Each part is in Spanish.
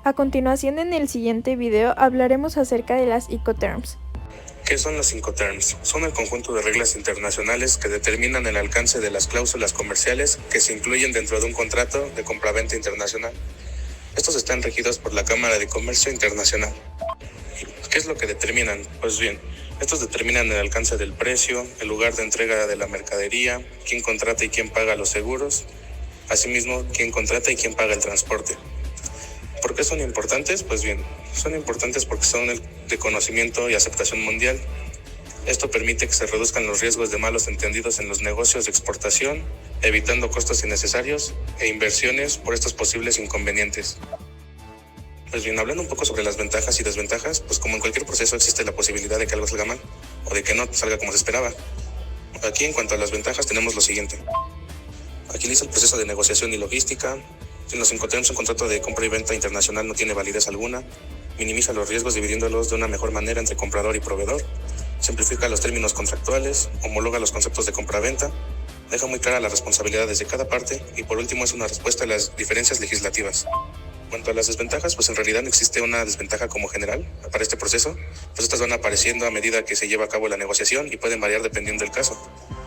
A continuación, en el siguiente video hablaremos acerca de las Incoterms. ¿Qué son las Incoterms? Son el conjunto de reglas internacionales que determinan el alcance de las cláusulas comerciales que se incluyen dentro de un contrato de compraventa internacional. Estos están regidos por la Cámara de Comercio Internacional. ¿Qué es lo que determinan? Pues bien, estos determinan el alcance del precio, el lugar de entrega de la mercadería, quién contrata y quién paga los seguros, asimismo, quién contrata y quién paga el transporte. ¿Por qué son importantes? Pues bien, son importantes porque son de conocimiento y aceptación mundial. Esto permite que se reduzcan los riesgos de malos entendidos en los negocios de exportación, evitando costos innecesarios e inversiones por estos posibles inconvenientes. Pues bien, hablando un poco sobre las ventajas y desventajas, pues como en cualquier proceso existe la posibilidad de que algo salga mal o de que no salga como se esperaba. Aquí en cuanto a las ventajas tenemos lo siguiente. Agiliza el proceso de negociación y logística. En los Incoterms, un contrato de compra y venta internacional no tiene validez alguna. Minimiza los riesgos dividiéndolos de una mejor manera entre comprador y proveedor. Simplifica los términos contractuales. Homologa los conceptos de compra-venta. Deja muy clara las responsabilidades de cada parte. Y por último es una respuesta a las diferencias legislativas. En cuanto a las desventajas, pues en realidad no existe una desventaja como general para este proceso, pues estas van apareciendo a medida que se lleva a cabo la negociación y pueden variar dependiendo del caso,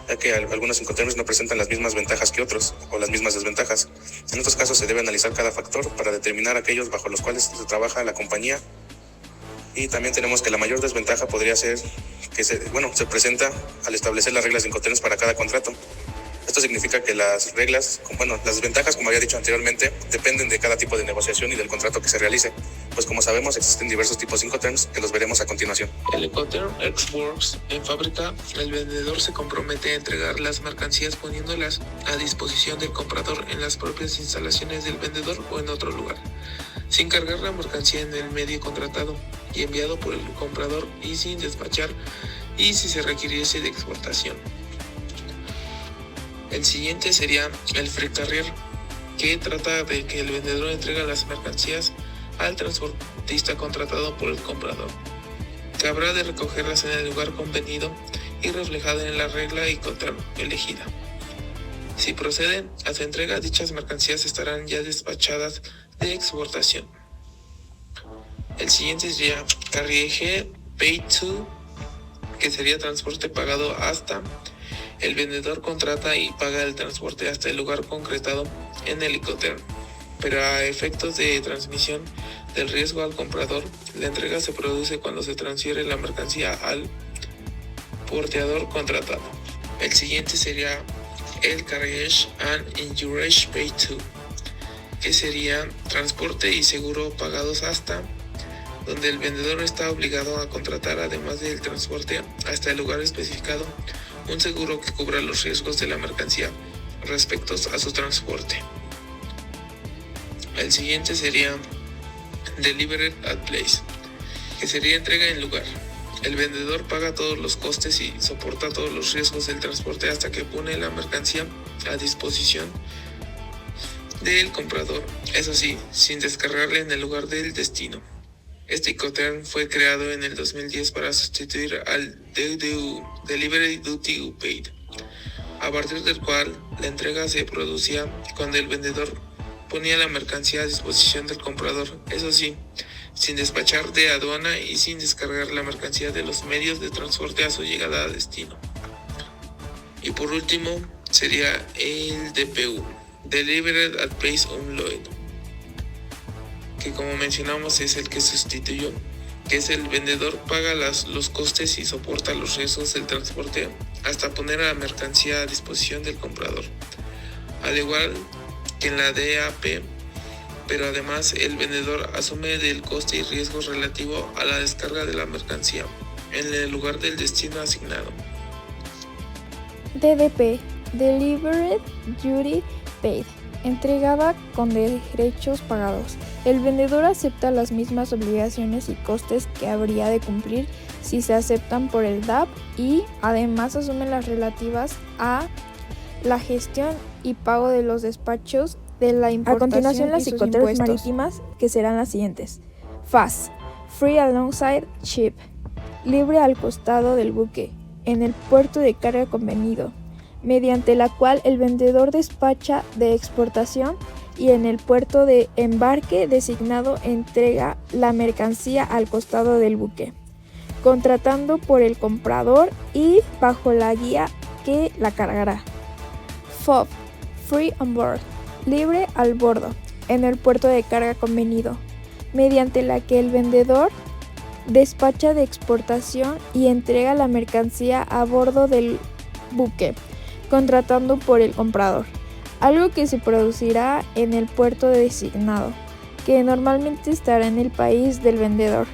ya que algunos Incoterms no presentan las mismas ventajas que otros o las mismas desventajas. En estos casos se debe analizar cada factor para determinar aquellos bajo los cuales se trabaja la compañía. Y también tenemos que la mayor desventaja podría ser que se presenta al establecer las reglas de Incoterms para cada contrato. Esto significa que las desventajas, como había dicho anteriormente, dependen de cada tipo de negociación y del contrato que se realice. Pues como sabemos, existen diversos tipos de Incoterms que los veremos a continuación. El Incoterm Ex Works. En fábrica, el vendedor se compromete a entregar las mercancías poniéndolas a disposición del comprador en las propias instalaciones del vendedor o en otro lugar, sin cargar la mercancía en el medio contratado y enviado por el comprador y sin despachar y si se requiriese de exportación. El siguiente sería el Freight Carrier, que trata de que el vendedor entrega las mercancías al transportista contratado por el comprador, que habrá de recogerlas en el lugar convenido y reflejada en la regla Incoterm elegida. Si proceden a su entrega, dichas mercancías estarán ya despachadas de exportación. El siguiente sería Carriage Paid To, que sería transporte pagado hasta. El vendedor contrata y paga el transporte hasta el lugar concretado en el Incoterm, pero a efectos de transmisión del riesgo al comprador, la entrega se produce cuando se transfiere la mercancía al porteador contratado. El siguiente sería el Carriage and Insurance Paid To, que sería transporte y seguro pagados hasta, donde el vendedor está obligado a contratar, además del transporte hasta el lugar especificado, un seguro que cubra los riesgos de la mercancía respecto a su transporte. El siguiente sería Delivered at Place, que sería entrega en lugar. El vendedor paga todos los costes y soporta todos los riesgos del transporte hasta que pone la mercancía a disposición del comprador, eso sí, sin descargarla en el lugar del destino. Este Incoterm fue creado en el 2010 para sustituir al DDU, Delivery Duty Paid, a partir del cual la entrega se producía cuando el vendedor ponía la mercancía a disposición del comprador, eso sí, sin despachar de aduana y sin descargar la mercancía de los medios de transporte a su llegada a destino. Y por último sería el DPU, Delivered at Place Unload, que como mencionamos es el que sustituyó, que es el vendedor paga los costes y soporta los riesgos del transporte hasta poner a la mercancía a disposición del comprador, al igual que en la DAP, pero además el vendedor asume del coste y riesgos relativo a la descarga de la mercancía en el lugar del destino asignado. DDP, Delivered Duty Paid, entregada con derechos pagados. El vendedor acepta las mismas obligaciones y costes que habría de cumplir si se aceptan por el DAP y además asume las relativas a la gestión y pago de los despachos de la importación. A continuación, las Incoterms marítimas, que serán las siguientes: FAS, Free Alongside Ship, libre al costado del buque, en el puerto de carga convenido, mediante la cual el vendedor despacha de exportación y en el puerto de embarque designado entrega la mercancía al costado del buque, contratando por el comprador y bajo la guía que la cargará. FOB, Free on Board, libre al bordo, en el puerto de carga convenido, mediante la que el vendedor despacha de exportación y entrega la mercancía a bordo del buque, contratando por el comprador, algo que se producirá en el puerto designado, que normalmente estará en el país del vendedor.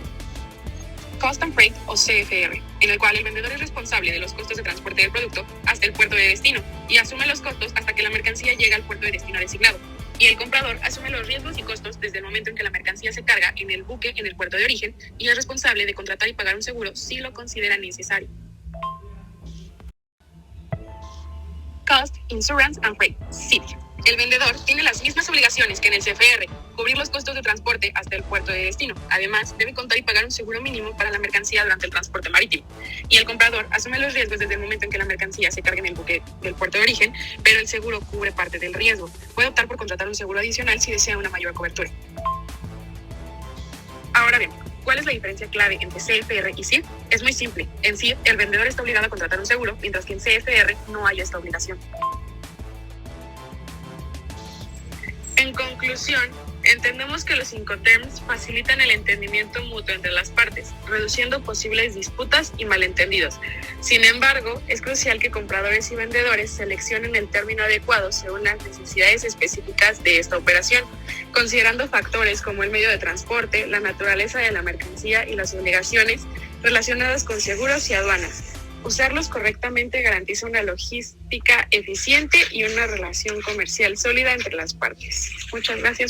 Cost and Freight o CFR, en el cual el vendedor es responsable de los costos de transporte del producto hasta el puerto de destino y asume los costos hasta que la mercancía llega al puerto de destino designado. Y el comprador asume los riesgos y costos desde el momento en que la mercancía se carga en el buque en el puerto de origen y es responsable de contratar y pagar un seguro si lo considera necesario. Cost, Insurance and Freight, CIT. El vendedor tiene las mismas obligaciones que en el CFR, cubrir los costos de transporte hasta el puerto de destino. Además, debe contar y pagar un seguro mínimo para la mercancía durante el transporte marítimo. Y el comprador asume los riesgos desde el momento en que la mercancía se cargue en el buque del puerto de origen, pero el seguro cubre parte del riesgo. Puede optar por contratar un seguro adicional si desea una mayor cobertura. Ahora bien, ¿cuál es la diferencia clave entre CFR y CIT? Es muy simple. En CIT, el vendedor está obligado a contratar un seguro, mientras que en CFR no hay esta obligación. En conclusión, entendemos que los Incoterms facilitan el entendimiento mutuo entre las partes, reduciendo posibles disputas y malentendidos. Sin embargo, es crucial que compradores y vendedores seleccionen el término adecuado según las necesidades específicas de esta operación, considerando factores como el medio de transporte, la naturaleza de la mercancía y las obligaciones relacionadas con seguros y aduanas. Usarlos correctamente garantiza una logística eficiente y una relación comercial sólida entre las partes. Muchas gracias.